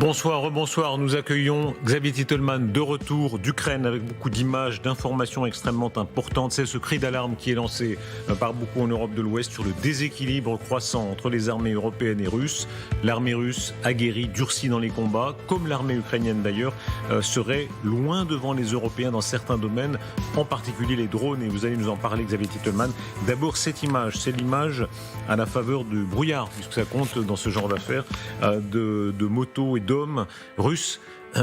Bonsoir, rebonsoir. Nous accueillons Xavier Titelman de retour d'Ukraine avec beaucoup d'images, d'informations extrêmement importantes. C'est ce cri d'alarme qui est lancé par beaucoup en Europe de l'Ouest sur le déséquilibre croissant entre les armées européennes et russes. L'armée russe aguerrie, durcie dans les combats, comme l'armée ukrainienne d'ailleurs, serait loin devant les Européens dans certains domaines, en particulier les drones. Et vous allez nous en parler, Xavier Titelman. D'abord, cette image, c'est l'image à la faveur du brouillard, puisque ça compte dans ce genre d'affaires, de motos et d'hommes russes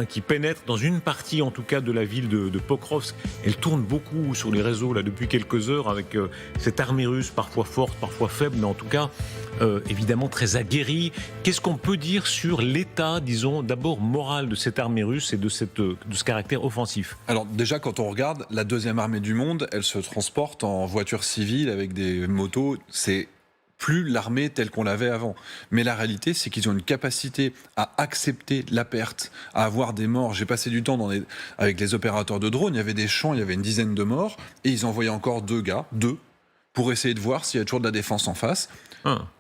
qui pénètrent dans une partie en tout cas de la ville de Pokrovsk. Elle tourne beaucoup sur les réseaux là depuis quelques heures avec cette armée russe parfois forte, parfois faible, mais en tout cas évidemment très aguerrie. Qu'est-ce qu'on peut dire sur l'état, disons, d'abord moral de cette armée russe et de ce caractère offensif? Alors déjà, quand on regarde la deuxième armée du monde, elle se transporte en voiture civile avec des motos. C'est plus l'armée telle qu'on l'avait avant. Mais la réalité, c'est qu'ils ont une capacité à accepter la perte, à avoir des morts. J'ai passé du temps avec les opérateurs de drones, il y avait des champs, il y avait une dizaine de morts, et ils envoyaient encore deux, pour essayer de voir s'il y a toujours de la défense en face.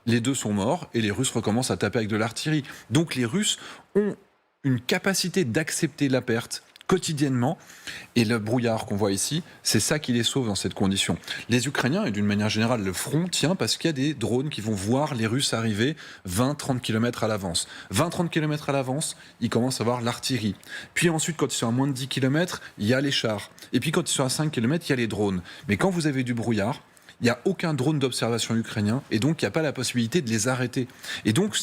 Les deux sont morts, et les Russes recommencent à taper avec de l'artillerie. Donc les Russes ont une capacité d'accepter la perte quotidiennement, et le brouillard qu'on voit ici, c'est ça qui les sauve dans cette condition. Les Ukrainiens, et d'une manière générale, le front tient parce qu'il y a des drones qui vont voir les Russes arriver 20-30 km à l'avance. 20-30 km à l'avance, ils commencent à voir l'artillerie. Puis ensuite, quand ils sont à moins de 10 km, il y a les chars. Et puis quand ils sont à 5 km, il y a les drones. Mais quand vous avez du brouillard, il n'y a aucun drone d'observation ukrainien, et donc il n'y a pas la possibilité de les arrêter. Et donc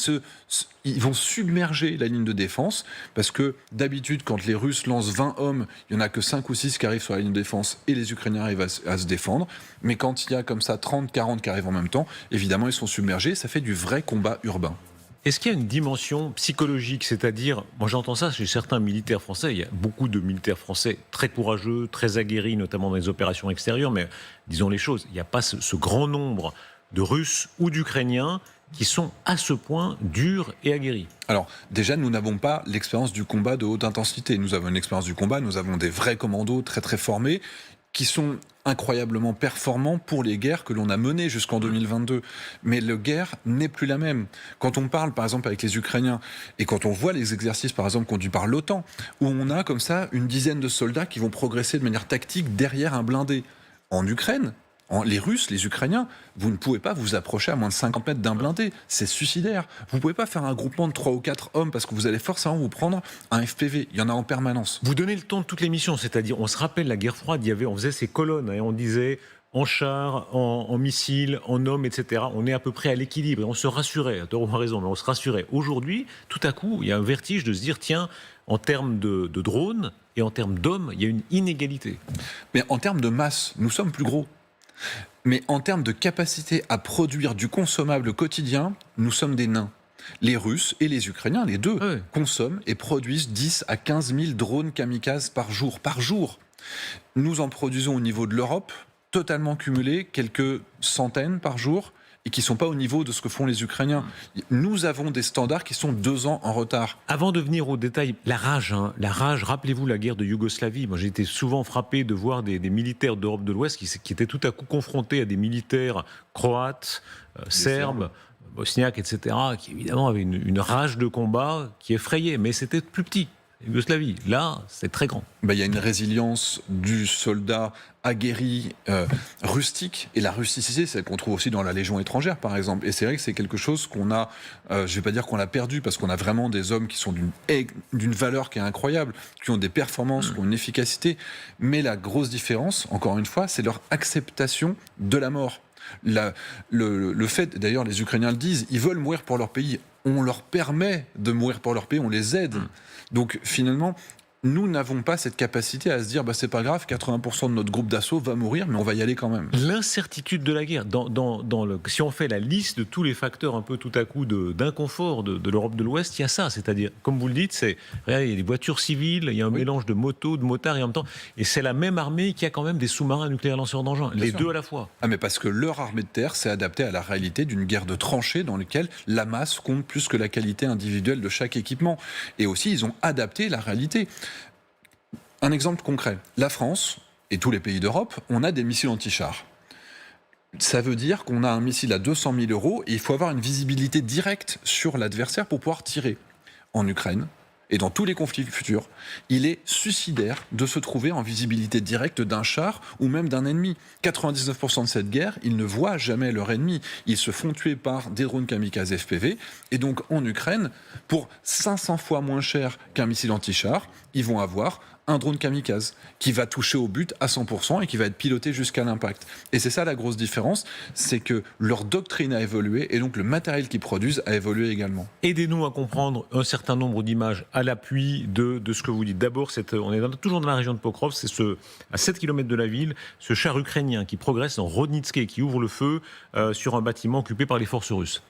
ils vont submerger la ligne de défense, parce que d'habitude, quand les Russes lancent 20 hommes, il n'y en a que 5 ou 6 qui arrivent sur la ligne de défense, et les Ukrainiens arrivent à se défendre. Mais quand il y a comme ça 30, 40 qui arrivent en même temps, évidemment ils sont submergés, ça fait du vrai combat urbain. Est-ce qu'il y a une dimension psychologique, c'est-à-dire, moi j'entends ça chez certains militaires français, il y a beaucoup de militaires français très courageux, très aguerris, notamment dans les opérations extérieures, mais disons les choses, il n'y a pas ce grand nombre de Russes ou d'Ukrainiens qui sont à ce point durs et aguerris. Alors, déjà, nous n'avons pas l'expérience du combat de haute intensité. Nous avons une expérience du combat, nous avons des vrais commandos très très formés, qui sont incroyablement performants pour les guerres que l'on a menées jusqu'en 2022. Mais la guerre n'est plus la même. Quand on parle, par exemple, avec les Ukrainiens, et quand on voit les exercices, par exemple, conduits par l'OTAN, où on a comme ça une dizaine de soldats qui vont progresser de manière tactique derrière un blindé. En Ukraine, les Russes, les Ukrainiens, vous ne pouvez pas vous approcher à moins de 50 mètres d'un blindé. C'est suicidaire. Vous ne pouvez pas faire un groupement de 3 ou 4 hommes parce que vous allez forcément vous prendre un FPV. Il y en a en permanence. Vous donnez le ton de toute l'émission, c'est-à-dire on se rappelle la guerre froide, on faisait ces colonnes et on disait en chars, en missiles, en hommes, etc. On est à peu près à l'équilibre et on se rassurait. On a raison, mais on se rassurait. Aujourd'hui, tout à coup, il y a un vertige de se dire tiens, en termes de drones et en termes d'hommes, il y a une inégalité. Mais en termes de masse, nous sommes plus gros. Mais en termes de capacité à produire du consommable quotidien, nous sommes des nains. Les Russes et les Ukrainiens, les deux, consomment et produisent 10 à 15 000 drones kamikazes par jour. Par jour. Nous en produisons au niveau de l'Europe, totalement cumulés, quelques centaines par jour, et qui ne sont pas au niveau de ce que font les Ukrainiens. Nous avons des standards qui sont 2 ans en retard. Avant de venir au détail, la rage, rappelez-vous la guerre de Yougoslavie. Moi, j'ai été souvent frappé de voir des militaires d'Europe de l'Ouest qui étaient tout à coup confrontés à des militaires croates, serbes, bosniaques, etc., qui évidemment avaient une rage de combat qui effrayait, mais c'était plus petit. Yougoslavie, là, c'est très grand. Il y a une résilience du soldat aguerri, rustique, et la rusticité, c'est celle qu'on trouve aussi dans la Légion étrangère, par exemple. Et c'est vrai que c'est quelque chose qu'on a, je ne vais pas dire qu'on l'a perdu, parce qu'on a vraiment des hommes qui sont d'une valeur qui est incroyable, qui ont des performances, qui ont une efficacité, mais la grosse différence, encore une fois, c'est leur acceptation de la mort. Le fait, d'ailleurs les Ukrainiens le disent, ils veulent mourir pour leur pays. On leur permet de mourir pour leur pays, on les aide. Donc finalement, nous n'avons pas cette capacité à se dire c'est pas grave, 80% de notre groupe d'assaut va mourir, mais on va y aller quand même. L'incertitude de la guerre, si on fait la liste de tous les facteurs un peu tout à coup d'inconfort de l'Europe de l'Ouest, il y a ça, c'est-à-dire, comme vous le dites, il y a des voitures civiles, il y a un mélange de motos, de motards, et en même temps, et c'est la même armée qui a quand même des sous-marins nucléaires lanceurs d'engins, les deux à la fois. Ah mais parce que leur armée de terre s'est adaptée à la réalité d'une guerre de tranchées dans laquelle la masse compte plus que la qualité individuelle de chaque équipement. Et aussi, ils ont adapté la réalité. Un exemple concret, la France et tous les pays d'Europe, on a des missiles anti-chars. Ça veut dire qu'on a un missile à 200 000 € et il faut avoir une visibilité directe sur l'adversaire pour pouvoir tirer. En Ukraine, et dans tous les conflits futurs, il est suicidaire de se trouver en visibilité directe d'un char ou même d'un ennemi. 99% de cette guerre, ils ne voient jamais leur ennemi. Ils se font tuer par des drones kamikazes FPV. Et donc en Ukraine, pour 500 fois moins cher qu'un missile anti-char, ils vont avoir un drone kamikaze qui va toucher au but à 100% et qui va être piloté jusqu'à l'impact. Et c'est ça la grosse différence, c'est que leur doctrine a évolué et donc le matériel qu'ils produisent a évolué également. Aidez-nous à comprendre un certain nombre d'images à l'appui de ce que vous dites. D'abord, on est toujours dans la région de Pokrovsk, c'est à 7 km de la ville, ce char ukrainien qui progresse en Rodnitsky, qui ouvre le feu sur un bâtiment occupé par les forces russes.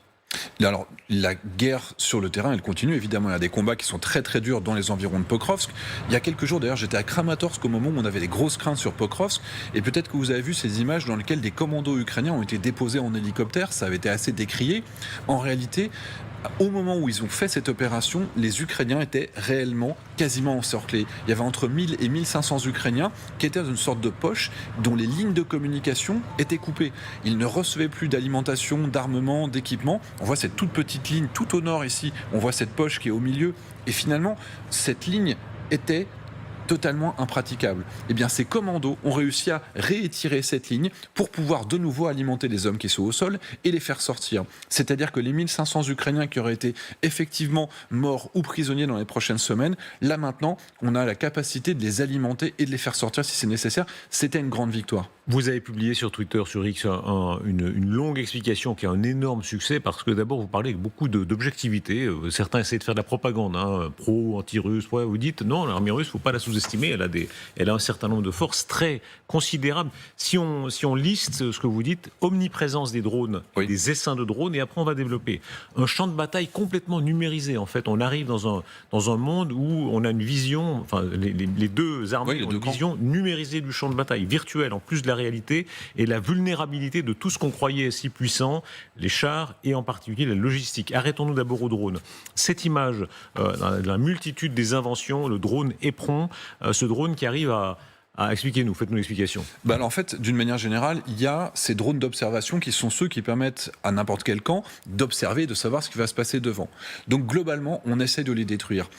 Alors, la guerre sur le terrain, elle continue. Évidemment, il y a des combats qui sont très très durs dans les environs de Pokrovsk. Il y a quelques jours, d'ailleurs, j'étais à Kramatorsk au moment où on avait des grosses craintes sur Pokrovsk. Et peut-être que vous avez vu ces images dans lesquelles des commandos ukrainiens ont été déposés en hélicoptère. Ça avait été assez décrié. En réalité, au moment où ils ont fait cette opération, les Ukrainiens étaient réellement quasiment encerclés. Il y avait entre 1000 et 1500 Ukrainiens qui étaient dans une sorte de poche dont les lignes de communication étaient coupées. Ils ne recevaient plus d'alimentation, d'armement, d'équipement. On voit cette toute petite ligne tout au nord ici. On voit cette poche qui est au milieu. Et finalement, cette ligne était totalement impraticable. Eh bien, ces commandos ont réussi à réétirer cette ligne pour pouvoir de nouveau alimenter les hommes qui sont au sol et les faire sortir. C'est-à-dire que les 1500 Ukrainiens qui auraient été effectivement morts ou prisonniers dans les prochaines semaines, là maintenant, on a la capacité de les alimenter et de les faire sortir si c'est nécessaire. C'était une grande victoire. Vous avez publié sur Twitter, sur X, une longue explication qui a un énorme succès parce que d'abord vous parlez avec beaucoup d'objectivité. Certains essaient de faire de la propagande, pro, anti-russe. Ouais, vous dites non, l'armée russe, il ne faut pas la sous-estimer. Elle a un certain nombre de forces très considérables. Si on liste ce que vous dites, omniprésence des drones, oui, des essaims de drones, et après on va développer un champ de bataille complètement numérisé. En fait, on arrive dans un monde où on a une vision, enfin les deux armées ont une vision numérisée du champ de bataille, virtuelle en plus de la réalité et la vulnérabilité de tout ce qu'on croyait si puissant, les chars et en particulier la logistique. Arrêtons-nous d'abord au drone. Cette image, la multitude des inventions, le drone éperon, ce drone qui arrive à expliquez-nous, faites-nous l'explication. Alors en fait, d'une manière générale, il y a ces drones d'observation qui sont ceux qui permettent à n'importe quel camp d'observer et de savoir ce qui va se passer devant. Donc globalement, on essaie de les détruire.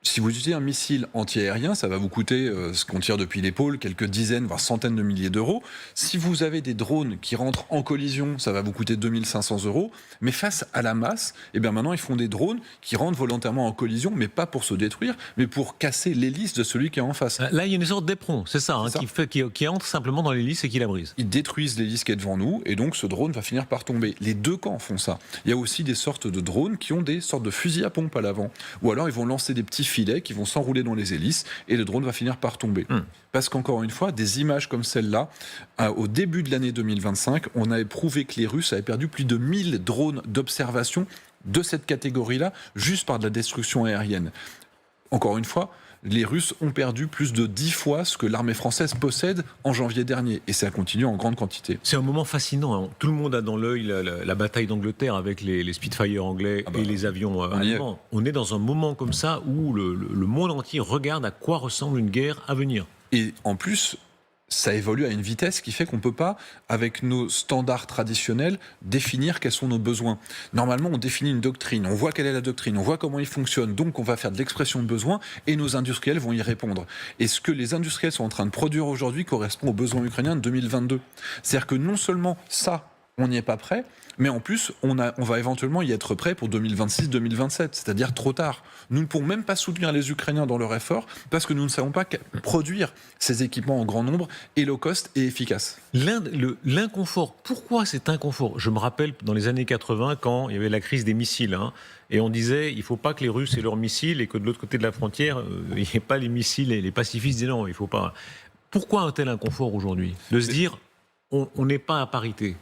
Si vous utilisez un missile anti-aérien, ça va vous coûter ce qu'on tire depuis l'épaule, quelques dizaines, voire centaines de milliers d'euros. Si vous avez des drones qui rentrent en collision, ça va vous coûter 2500 euros. Mais face à la masse, eh bien maintenant, ils font des drones qui rentrent volontairement en collision, mais pas pour se détruire, mais pour casser l'hélice de celui qui est en face. Là, il y a une sorte d'éperon, c'est ça, qui entre simplement dans l'hélice et qui la brise. Ils détruisent l'hélice qui est devant nous, et donc ce drone va finir par tomber. Les deux camps font ça. Il y a aussi des sortes de drones qui ont des sortes de fusils à pompe à l'avant. Ou alors, ils vont lancer des petits filets qui vont s'enrouler dans les hélices et le drone va finir par tomber. Parce qu'encore une fois, des images comme celle-là, au début de l'année 2025, on avait prouvé que les Russes avaient perdu plus de 1000 drones d'observation de cette catégorie-là, juste par de la destruction aérienne. Encore une fois, les Russes ont perdu plus de 10 fois ce que l'armée française possède en janvier dernier. Et ça continue en grande quantité. C'est un moment fascinant. Tout le monde a dans l'œil la bataille d'Angleterre avec les Spitfire anglais et les avions allemands. On est dans un moment comme ça où le monde entier regarde à quoi ressemble une guerre à venir. Et en plus, ça évolue à une vitesse qui fait qu'on ne peut pas, avec nos standards traditionnels, définir quels sont nos besoins. Normalement, on définit une doctrine, on voit quelle est la doctrine, on voit comment il fonctionne, donc on va faire de l'expression de besoin et nos industriels vont y répondre. Et ce que les industriels sont en train de produire aujourd'hui correspond aux besoins ukrainiens de 2022. C'est-à-dire que non seulement ça, on n'y est pas prêt, mais en plus, on va éventuellement y être prêt pour 2026-2027, c'est-à-dire trop tard. Nous ne pourrons même pas soutenir les Ukrainiens dans leur effort parce que nous ne savons pas produire ces équipements en grand nombre et low cost et efficaces. L'inconfort, pourquoi cet inconfort ? Je me rappelle dans les années 80 quand il y avait la crise des missiles, et on disait il ne faut pas que les Russes aient leurs missiles et que de l'autre côté de la frontière, il n'y ait pas les missiles et les pacifistes disaient non, il ne faut pas. Pourquoi un tel inconfort aujourd'hui ? De se dire on n'est pas à parité.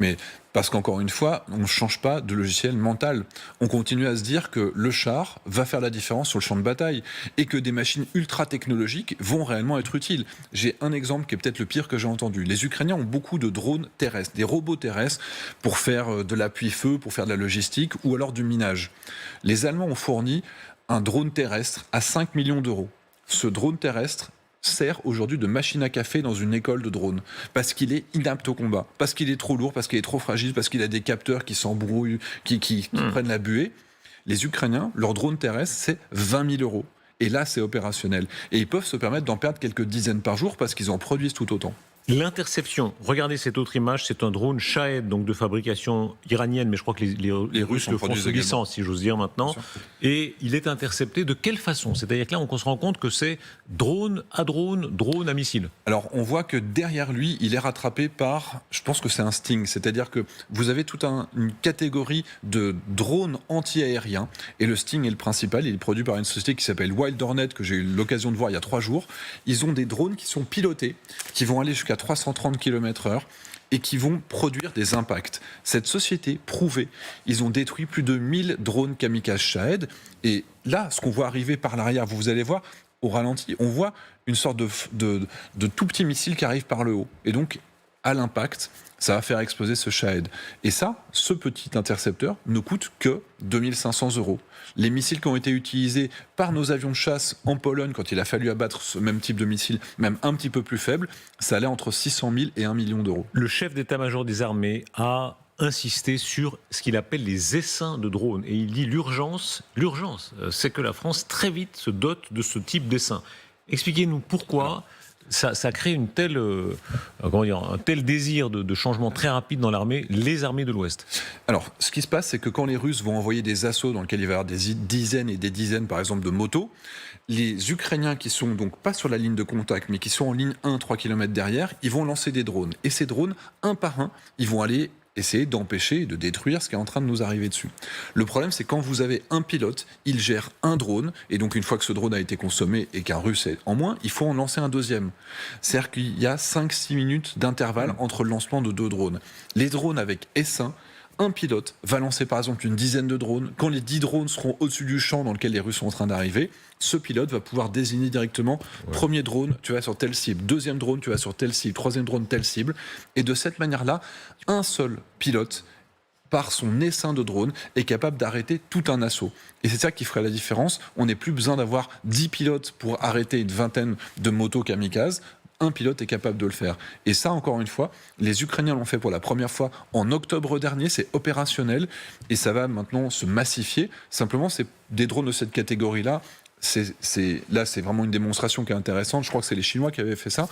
Mais parce qu'encore une fois, on ne change pas de logiciel mental. On continue à se dire que le char va faire la différence sur le champ de bataille et que des machines ultra technologiques vont réellement être utiles. J'ai un exemple qui est peut-être le pire que j'ai entendu. Les Ukrainiens ont beaucoup de drones terrestres, des robots terrestres pour faire de l'appui-feu, pour faire de la logistique ou alors du minage. Les Allemands ont fourni un drone terrestre à 5 millions d'euros. Ce drone terrestre sert aujourd'hui de machine à café dans une école de drones parce qu'il est inapte au combat, parce qu'il est trop lourd, parce qu'il est trop fragile, parce qu'il a des capteurs qui s'embrouillent, qui prennent la buée. Les Ukrainiens, leur drone terrestre, c'est 20 000 euros. Et là, c'est opérationnel. Et ils peuvent se permettre d'en perdre quelques dizaines par jour parce qu'ils en produisent tout autant. L'interception, regardez cette autre image, c'est un drone Shahed, donc de fabrication iranienne, mais je crois que les Russes le font sous licence, si j'ose dire maintenant. Et il est intercepté de quelle façon? C'est-à-dire que là, on se rend compte que c'est drone à missile. Alors, on voit que derrière lui, il est rattrapé par, je pense que c'est un Sting, c'est-à-dire que vous avez toute une catégorie de drones anti-aériens, et le Sting est le principal, il est produit par une société qui s'appelle Wild Hornet, que j'ai eu l'occasion de voir il y a 3 jours. Ils ont des drones qui sont pilotés, qui vont aller jusqu'à 330 km/h et qui vont produire des impacts. Cette société prouvée, ils ont détruit plus de 1000 drones kamikazes Shahed. Et là, ce qu'on voit arriver par l'arrière, vous allez voir, au ralenti, on voit une sorte de tout petit missile qui arrive par le haut. Et donc, à l'impact, ça va faire exploser ce Shahed. Et ça, ce petit intercepteur ne coûte que 2500 euros. Les missiles qui ont été utilisés par nos avions de chasse en Pologne, quand il a fallu abattre ce même type de missile, même un petit peu plus faible, ça allait entre 600 000 et 1 million d'euros. Le chef d'état-major des armées a insisté sur ce qu'il appelle les essaims de drones. Et il dit l'urgence, c'est que la France très vite se dote de ce type d'essaim. Expliquez-nous pourquoi ça crée un tel désir de changement très rapide dans l'armée, les armées de l'Ouest. Alors, ce qui se passe, c'est que quand les Russes vont envoyer des assauts dans lesquels il va y avoir des dizaines et des dizaines, par exemple, de motos, les Ukrainiens qui sont donc pas sur la ligne de contact, mais qui sont en ligne 1-3 km derrière, ils vont lancer des drones. Et ces drones, un par un, ils vont aller essayer d'empêcher et de détruire ce qui est en train de nous arriver dessus. Le problème, c'est quand vous avez un pilote, il gère un drone, et donc une fois que ce drone a été consommé et qu'un Russe est en moins, il faut en lancer un deuxième. C'est-à-dire qu'il y a 5-6 minutes d'intervalle entre le lancement de 2 drones. Les drones avec S1, un pilote va lancer par exemple une dizaine de drones. Quand les 10 drones seront au-dessus du champ dans lequel les Russes sont en train d'arriver, ce pilote va pouvoir désigner directement premier drone, tu vas sur telle cible, deuxième drone, tu vas sur telle cible, troisième drone, telle cible. Et de cette manière-là, un seul pilote, par son essaim de drone, est capable d'arrêter tout un assaut. Et c'est ça qui ferait la différence. On n'a plus besoin d'avoir 10 pilotes pour arrêter une vingtaine de motos kamikazes. Un pilote est capable de le faire. Et ça, encore une fois, les Ukrainiens l'ont fait pour la première fois en octobre dernier, c'est opérationnel, et ça va maintenant se massifier. Simplement, c'est des drones de cette catégorie-là. Là, c'est vraiment une démonstration qui est intéressante. Je crois que c'est les Chinois qui avaient fait ça.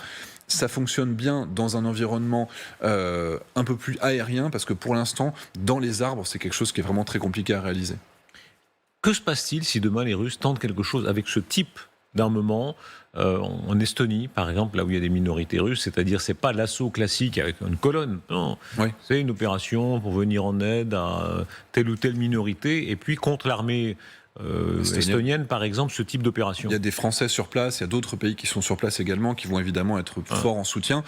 Ça fonctionne bien dans un environnement un peu plus aérien, parce que pour l'instant, dans les arbres, c'est quelque chose qui est vraiment très compliqué à réaliser. Que se passe-t-il si demain les Russes tentent quelque chose avec ce type d'armement en Estonie, par exemple, là où il y a des minorités russes, c'est-à-dire c'est pas l'assaut classique avec une colonne, non, c'est une opération pour venir en aide à telle ou telle minorité, et puis contre l'armée estonienne, par exemple, ce type d'opération. Il y a des Français sur place, il y a d'autres pays qui sont sur place également, qui vont évidemment être forts en soutien.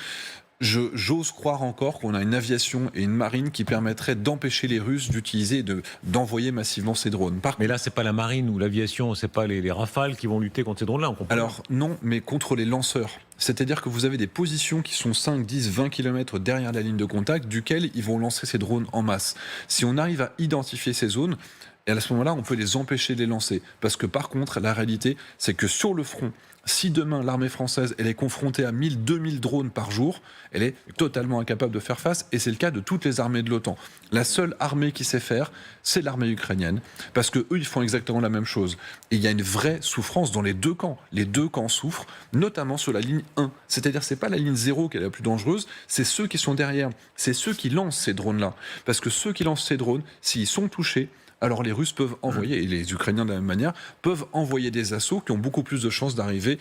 J'ose croire encore qu'on a une aviation et une marine qui permettraient d'empêcher les Russes d'utiliser, d'envoyer massivement ces drones. Mais là, c'est pas la marine ou l'aviation, c'est pas les Rafales qui vont lutter contre ces drones-là, on comprend. Alors non, mais contre les lanceurs. C'est-à-dire que vous avez des positions qui sont 5, 10, 20 km derrière la ligne de contact, duquel ils vont lancer ces drones en masse. Si on arrive à identifier ces zones, et à ce moment-là, on peut les empêcher de les lancer. Parce que par contre, la réalité, c'est que sur le front, si demain l'armée française elle est confrontée à 1000, 2000 drones par jour, elle est totalement incapable de faire face, et c'est le cas de toutes les armées de l'OTAN. La seule armée qui sait faire, c'est l'armée ukrainienne, parce que eux ils font exactement la même chose. Et il y a une vraie souffrance dans les deux camps. Les deux camps souffrent, notamment sur la ligne 1. C'est-à-dire c'est pas la ligne 0 qui est la plus dangereuse, c'est ceux qui sont derrière, c'est ceux qui lancent ces drones-là. Parce que ceux qui lancent ces drones, s'ils sont touchés, alors les Russes peuvent envoyer, et les Ukrainiens de la même manière, peuvent envoyer des assauts qui ont beaucoup plus de chances d'arriver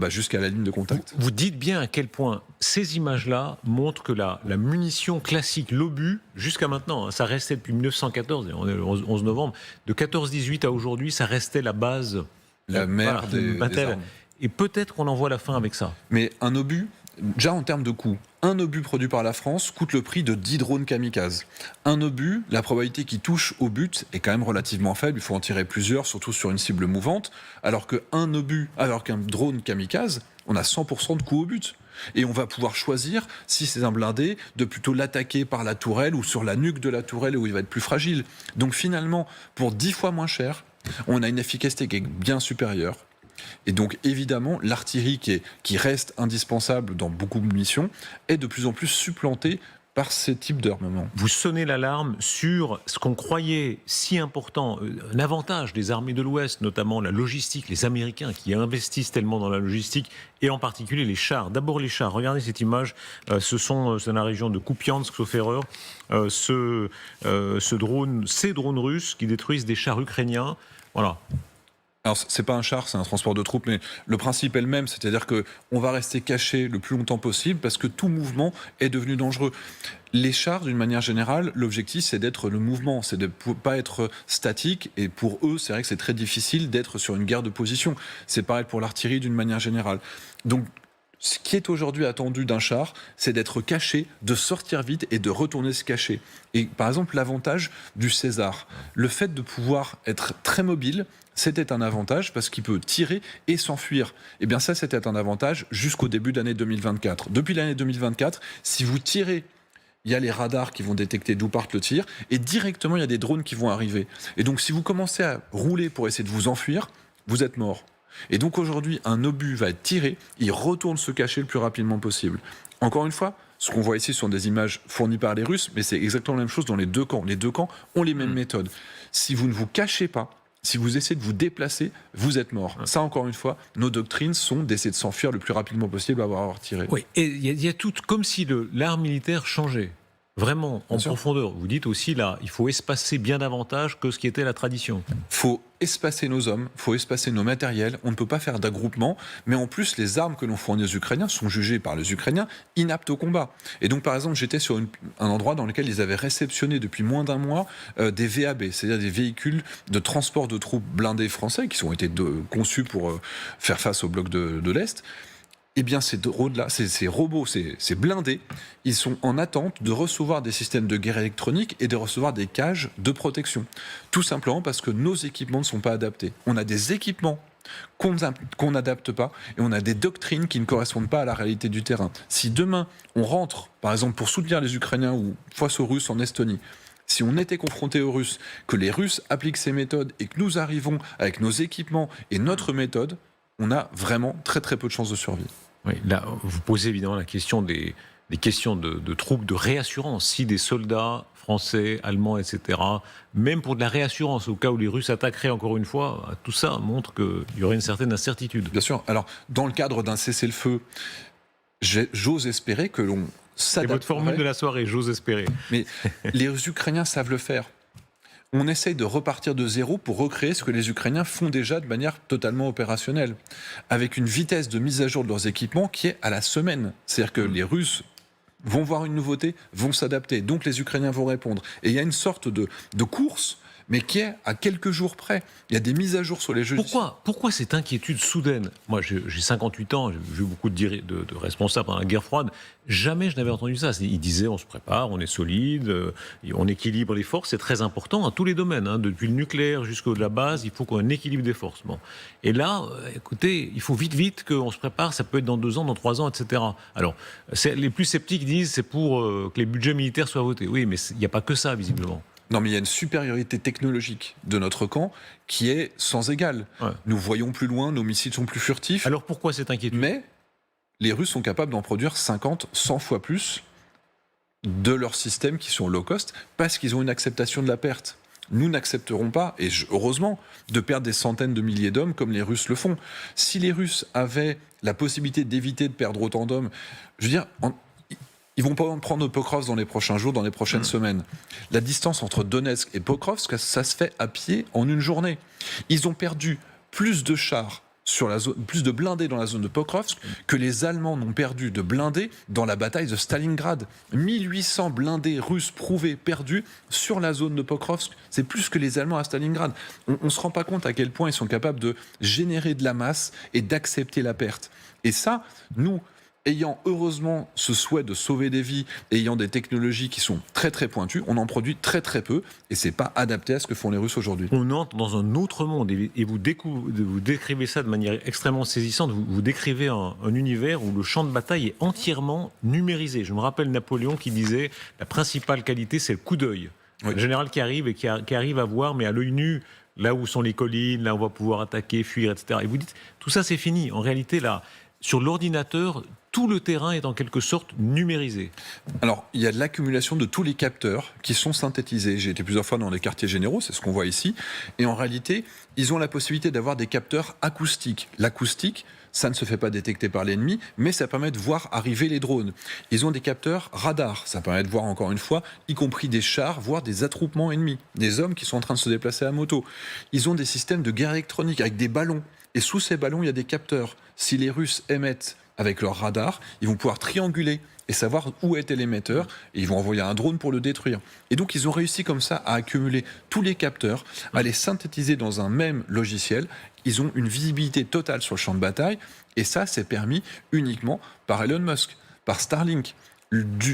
jusqu'à la ligne de contact. Vous dites bien à quel point ces images-là montrent que la munition classique, l'obus, jusqu'à maintenant, ça restait depuis 1914, on est le 11 novembre, de 14-18 à aujourd'hui, ça restait la base. La mère des armes. Et peut-être qu'on en voit la fin avec ça. Mais un obus, déjà en termes de coût, un obus produit par la France coûte le prix de 10 drones kamikazes. Un obus, la probabilité qu'il touche au but est quand même relativement faible. Il faut en tirer plusieurs, surtout sur une cible mouvante. Alors qu'un drone kamikaze, on a 100% de coup au but. Et on va pouvoir choisir, si c'est un blindé, de plutôt l'attaquer par la tourelle ou sur la nuque de la tourelle où il va être plus fragile. Donc finalement, pour 10 fois moins cher, on a une efficacité qui est bien supérieure. Et donc évidemment, l'artillerie qui reste indispensable dans beaucoup de missions est de plus en plus supplantée par ces types d'armements. Vous sonnez l'alarme sur ce qu'on croyait si important, un avantage des armées de l'Ouest, notamment la logistique, les Américains qui investissent tellement dans la logistique, et en particulier les chars. D'abord les chars, regardez cette image, c'est dans la région de Kupiansk, sauf erreur, ces drones russes qui détruisent des chars ukrainiens, voilà. Alors, c'est pas un char, c'est un transport de troupes, mais le principe est le même, c'est-à-dire qu'on va rester caché le plus longtemps possible parce que tout mouvement est devenu dangereux. Les chars, d'une manière générale, l'objectif, c'est d'être le mouvement, c'est de ne pas être statique, et pour eux, c'est vrai que c'est très difficile d'être sur une guerre de position. C'est pareil pour l'artillerie, d'une manière générale. Donc, ce qui est aujourd'hui attendu d'un char, c'est d'être caché, de sortir vite et de retourner se cacher. Et par exemple, l'avantage du César, le fait de pouvoir être très mobile, c'était un avantage parce qu'il peut tirer et s'enfuir. Et bien ça, c'était un avantage jusqu'au début d'année 2024. Depuis l'année 2024, si vous tirez, il y a les radars qui vont détecter d'où part le tir, et directement, il y a des drones qui vont arriver. Et donc, si vous commencez à rouler pour essayer de vous enfuir, vous êtes mort. Et donc aujourd'hui, un obus va être tiré, il retourne se cacher le plus rapidement possible. Encore une fois, ce qu'on voit ici sont des images fournies par les Russes, mais c'est exactement la même chose dans les deux camps. Les deux camps ont les mêmes méthodes. Si vous ne vous cachez pas, si vous essayez de vous déplacer, vous êtes mort. Ça, encore une fois, nos doctrines sont d'essayer de s'enfuir le plus rapidement possible avant d'avoir tiré. Oui, et il y a tout, comme si l'art militaire changeait. Vraiment, en profondeur. Vous dites aussi, là, il faut espacer bien davantage que ce qui était la tradition. Il faut espacer nos hommes, il faut espacer nos matériels. On ne peut pas faire d'agroupement. Mais en plus, les armes que l'on fournit aux Ukrainiens sont jugées par les Ukrainiens inaptes au combat. Et donc, par exemple, j'étais sur un endroit dans lequel ils avaient réceptionné depuis moins d'un mois des VAB, c'est-à-dire des véhicules de transport de troupes blindés français qui ont été conçus pour faire face au bloc de l'Est. Eh bien, ces robots, ces blindés, ils sont en attente de recevoir des systèmes de guerre électronique et de recevoir des cages de protection. Tout simplement parce que nos équipements ne sont pas adaptés. On a des équipements qu'on n'adapte pas et on a des doctrines qui ne correspondent pas à la réalité du terrain. Si demain, on rentre, par exemple, pour soutenir les Ukrainiens ou face aux Russes en Estonie, si on était confronté aux Russes, que les Russes appliquent ces méthodes et que nous arrivons avec nos équipements et notre méthode, on a vraiment très très peu de chances de survie. Oui, là, vous posez évidemment la question des questions de troupes, de réassurance. Si des soldats français, allemands, etc., même pour de la réassurance, au cas où les Russes attaqueraient encore une fois, tout ça montre qu'il y aurait une certaine incertitude. Bien sûr. Alors, dans le cadre d'un cessez-le-feu, j'ose espérer que l'on s'adapterait. C'est votre formule de la soirée, j'ose espérer. Mais les Ukrainiens savent le faire. On essaye de repartir de zéro pour recréer ce que les Ukrainiens font déjà de manière totalement opérationnelle, avec une vitesse de mise à jour de leurs équipements qui est à la semaine. C'est-à-dire que les Russes vont voir une nouveauté, vont s'adapter, donc les Ukrainiens vont répondre. Et il y a une sorte de course, mais qui est à quelques jours près. Il y a des mises à jour sur les jeux. Pourquoi cette inquiétude soudaine ? Moi, j'ai 58 ans, j'ai vu beaucoup de responsables dans la guerre froide. Jamais je n'avais entendu ça. Ils disaient, on se prépare, on est solide, on équilibre les forces. C'est très important à tous les domaines, depuis le nucléaire jusqu'au de la base. Il faut qu'on ait un équilibre des forces. Bon. Et là, écoutez, il faut vite qu'on se prépare. Ça peut être dans 2 ans, dans 3 ans, etc. Alors, les plus sceptiques disent, c'est pour que les budgets militaires soient votés. Oui, mais il n'y a pas que ça, visiblement. Non, mais il y a une supériorité technologique de notre camp qui est sans égale. Ouais. Nous voyons plus loin, nos missiles sont plus furtifs. Alors pourquoi cette inquiétude ? Mais les Russes sont capables d'en produire 50, 100 fois plus de leurs systèmes qui sont low cost parce qu'ils ont une acceptation de la perte. Nous n'accepterons pas, et heureusement, de perdre des centaines de milliers d'hommes comme les Russes le font. Si les Russes avaient la possibilité d'éviter de perdre autant d'hommes, je veux dire... Ils vont pas prendre Pokrovsk dans les prochains jours, dans les prochaines semaines. La distance entre Donetsk et Pokrovsk, ça se fait à pied en une journée. Ils ont perdu plus de chars sur la zone, plus de blindés dans la zone de Pokrovsk que les Allemands n'ont perdu de blindés dans la bataille de Stalingrad. 1800 blindés russes prouvés perdus sur la zone de Pokrovsk. C'est plus que les Allemands à Stalingrad. On ne se rend pas compte à quel point ils sont capables de générer de la masse et d'accepter la perte. Et ça, nous... ayant heureusement ce souhait de sauver des vies, ayant des technologies qui sont très très pointues, on en produit très très peu et c'est pas adapté à ce que font les Russes aujourd'hui. On entre dans un autre monde et vous décrivez ça de manière extrêmement saisissante. Vous décrivez un univers où le champ de bataille est entièrement numérisé. Je me rappelle Napoléon qui disait la principale qualité c'est le coup d'œil. Oui. Le général qui arrive et qui arrive à voir, mais à l'œil nu, là où sont les collines, là où on va pouvoir attaquer, fuir, etc. Et vous dites tout ça c'est fini. En réalité là, sur l'ordinateur, tout le terrain est en quelque sorte numérisé. Alors, il y a de l'accumulation de tous les capteurs qui sont synthétisés. J'ai été plusieurs fois dans les quartiers généraux, c'est ce qu'on voit ici. Et en réalité, ils ont la possibilité d'avoir des capteurs acoustiques. L'acoustique, ça ne se fait pas détecter par l'ennemi, mais ça permet de voir arriver les drones. Ils ont des capteurs radars, ça permet de voir encore une fois, y compris des chars, voire des attroupements ennemis, des hommes qui sont en train de se déplacer à moto. Ils ont des systèmes de guerre électronique avec des ballons. Et sous ces ballons, il y a des capteurs. Si les Russes émettent avec leur radar, ils vont pouvoir trianguler et savoir où était l'émetteur, et ils vont envoyer un drone pour le détruire. Et donc ils ont réussi comme ça à accumuler tous les capteurs, à les synthétiser dans un même logiciel. Ils ont une visibilité totale sur le champ de bataille, et ça c'est permis uniquement par Elon Musk, par Starlink.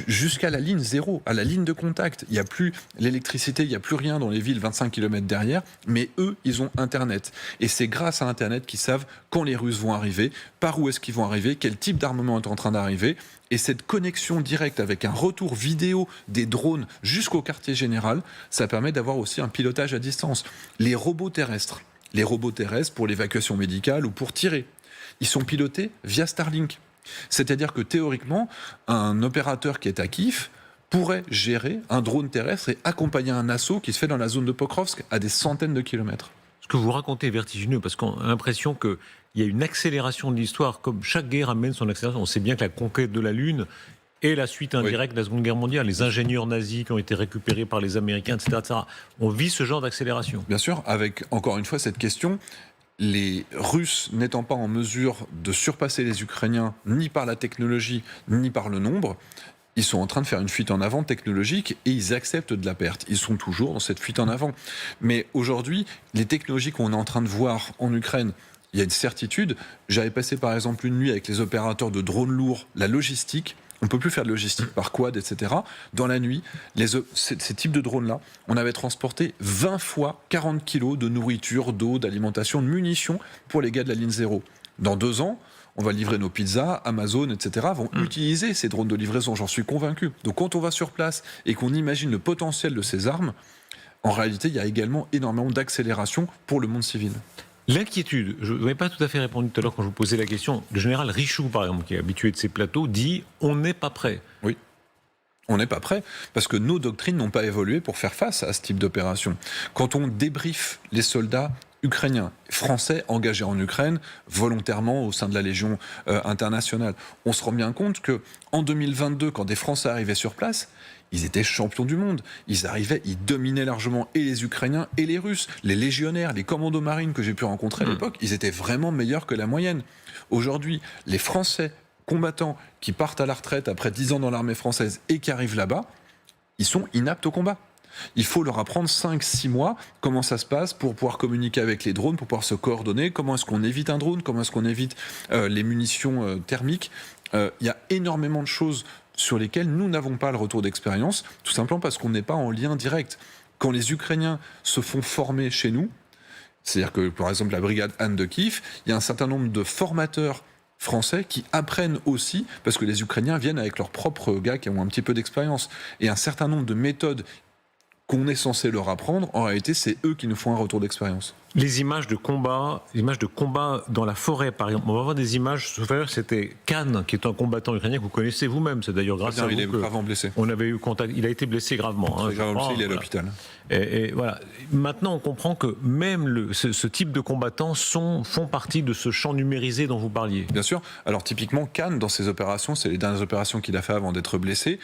Jusqu'à la ligne zéro, à la ligne de contact. Il n'y a plus l'électricité, il n'y a plus rien dans les villes 25 km derrière, mais eux, ils ont Internet. Et c'est grâce à Internet qu'ils savent quand les Russes vont arriver, par où est-ce qu'ils vont arriver, quel type d'armement est en train d'arriver. Et cette connexion directe avec un retour vidéo des drones jusqu'au quartier général, ça permet d'avoir aussi un pilotage à distance. Les robots terrestres pour l'évacuation médicale ou pour tirer, ils sont pilotés via Starlink. C'est-à-dire que théoriquement, un opérateur qui est à Kiev pourrait gérer un drone terrestre et accompagner un assaut qui se fait dans la zone de Pokrovsk à des centaines de kilomètres. Ce que vous racontez est vertigineux, parce qu'on a l'impression qu'il y a une accélération de l'histoire, comme chaque guerre amène son accélération. On sait bien que la conquête de la Lune est la suite indirecte de la Seconde Guerre mondiale. Les ingénieurs nazis qui ont été récupérés par les Américains, etc., etc. On vit ce genre d'accélération. Bien sûr, avec encore une fois cette question... Les Russes n'étant pas en mesure de surpasser les Ukrainiens ni par la technologie ni par le nombre, ils sont en train de faire une fuite en avant technologique et ils acceptent de la perte. Ils sont toujours dans cette fuite en avant. Mais aujourd'hui, les technologies qu'on est en train de voir en Ukraine, il y a une certitude. J'avais passé par exemple une nuit avec les opérateurs de drones lourds, la logistique. On ne peut plus faire de logistique par quad, etc. Dans la nuit, ces types de drones-là, on avait transporté 20 fois 40 kilos de nourriture, d'eau, d'alimentation, de munitions pour les gars de la ligne zéro. Dans 2 ans, on va livrer nos pizzas, Amazon, etc. vont utiliser ces drones de livraison, j'en suis convaincu. Donc quand on va sur place et qu'on imagine le potentiel de ces armes, en réalité, il y a également énormément d'accélération pour le monde civil. L'inquiétude, je n'avais pas tout à fait répondu tout à l'heure quand je vous posais la question. Le général Richoux, par exemple, qui est habitué de ces plateaux, dit « on n'est pas prêt ». Oui, on n'est pas prêt, parce que nos doctrines n'ont pas évolué pour faire face à ce type d'opération. Quand on débriefe les soldats ukrainiens, français engagés en Ukraine, volontairement au sein de la Légion internationale, on se rend bien compte qu'en 2022, quand des Français arrivaient sur place, ils étaient champions du monde. Ils arrivaient, ils dominaient largement et les Ukrainiens et les Russes. Les légionnaires, les commandos marines que j'ai pu rencontrer à l'époque, ils étaient vraiment meilleurs que la moyenne. Aujourd'hui, les Français combattants qui partent à la retraite après 10 ans dans l'armée française et qui arrivent là-bas, ils sont inaptes au combat. Il faut leur apprendre 5-6 mois comment ça se passe pour pouvoir communiquer avec les drones, pour pouvoir se coordonner, comment est-ce qu'on évite un drone, comment est-ce qu'on évite les munitions thermiques. Il y a énormément de choses sur lesquelles nous n'avons pas le retour d'expérience, tout simplement parce qu'on n'est pas en lien direct. Quand les Ukrainiens se font former chez nous, c'est-à-dire que par exemple la brigade Anne de Kiev, il y a un certain nombre de formateurs français qui apprennent aussi, parce que les Ukrainiens viennent avec leurs propres gars qui ont un petit peu d'expérience, et un certain nombre de méthodes qu'on est censé leur apprendre, en réalité, c'est eux qui nous font un retour d'expérience. Les images de combat dans la forêt, par exemple. On va voir des images. C'était Khan, qui est un combattant ukrainien que vous connaissez vous-même. C'est d'ailleurs grâce à vous. Il est gravement blessé. On avait eu contact. Il a été blessé gravement. Il est à l'hôpital. Et voilà. Maintenant, on comprend que même ce type de combattants font partie de ce champ numérisé dont vous parliez. Bien sûr. Alors typiquement, Khan, dans ses opérations, c'est les dernières opérations qu'il a fait avant d'être blessé,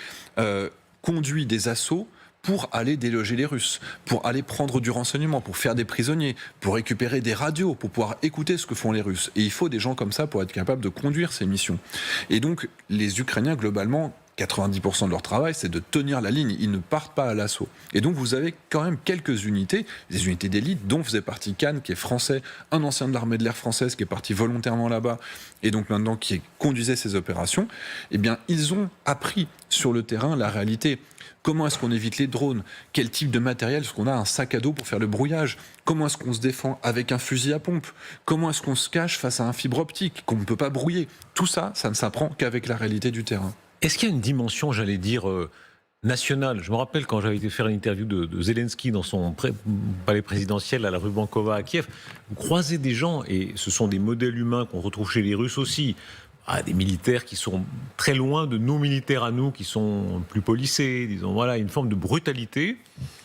conduit des assauts pour aller déloger les Russes, pour aller prendre du renseignement, pour faire des prisonniers, pour récupérer des radios, pour pouvoir écouter ce que font les Russes. Et il faut des gens comme ça pour être capable de conduire ces missions. Et donc, les Ukrainiens, globalement, 90% de leur travail, c'est de tenir la ligne. Ils ne partent pas à l'assaut. Et donc, vous avez quand même quelques unités, des unités d'élite, dont faisait partie Khan, qui est français, un ancien de l'armée de l'air française, qui est parti volontairement là-bas, et donc maintenant qui conduisait ces opérations. Eh bien, ils ont appris sur le terrain la réalité. Comment est-ce qu'on évite les drones? Quel type de matériel? Est-ce qu'on a un sac à dos pour faire le brouillage? Comment est-ce qu'on se défend avec un fusil à pompe? Comment est-ce qu'on se cache face à un fibre optique qu'on ne peut pas brouiller? Tout ça, ça ne s'apprend qu'avec la réalité du terrain. Est-ce qu'il y a une dimension, j'allais dire, nationale? Je me rappelle quand j'avais été faire une interview de Zelensky dans son palais présidentiel à la rue Bankova à Kiev. Vous croisez des gens, et ce sont des modèles humains qu'on retrouve chez les Russes aussi, des militaires qui sont très loin de nos militaires à nous, qui sont plus policés, disons, voilà, une forme de brutalité,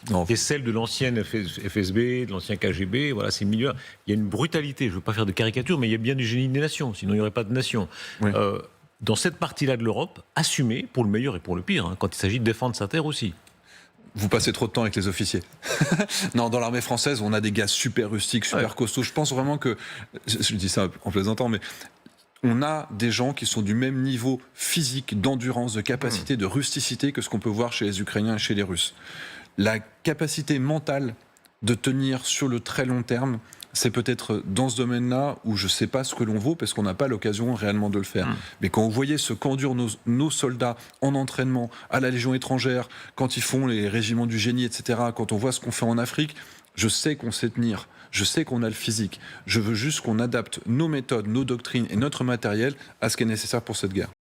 qui est celle de l'ancienne FSB, de l'ancien KGB, voilà, ces milieux. Il y a une brutalité, je ne veux pas faire de caricature, mais il y a bien du génie des nations, sinon il n'y aurait pas de nation. Oui. Dans cette partie-là de l'Europe, assumée, pour le meilleur et pour le pire, hein, quand il s'agit de défendre sa terre aussi. Vous passez trop de temps avec les officiers. Non, dans l'armée française, on a des gars super rustiques, super costauds. Je pense vraiment que, je dis ça en plaisantant, mais on a des gens qui sont du même niveau physique, d'endurance, de capacité, de rusticité que ce qu'on peut voir chez les Ukrainiens et chez les Russes. La capacité mentale de tenir sur le très long terme, c'est peut-être dans ce domaine-là où je ne sais pas ce que l'on vaut parce qu'on n'a pas l'occasion réellement de le faire. Mais quand vous voyez ce qu'endurent nos soldats en entraînement, à la Légion étrangère, quand ils font les régiments du génie, etc., quand on voit ce qu'on fait en Afrique, je sais qu'on sait tenir, je sais qu'on a le physique. Je veux juste qu'on adapte nos méthodes, nos doctrines et notre matériel à ce qui est nécessaire pour cette guerre.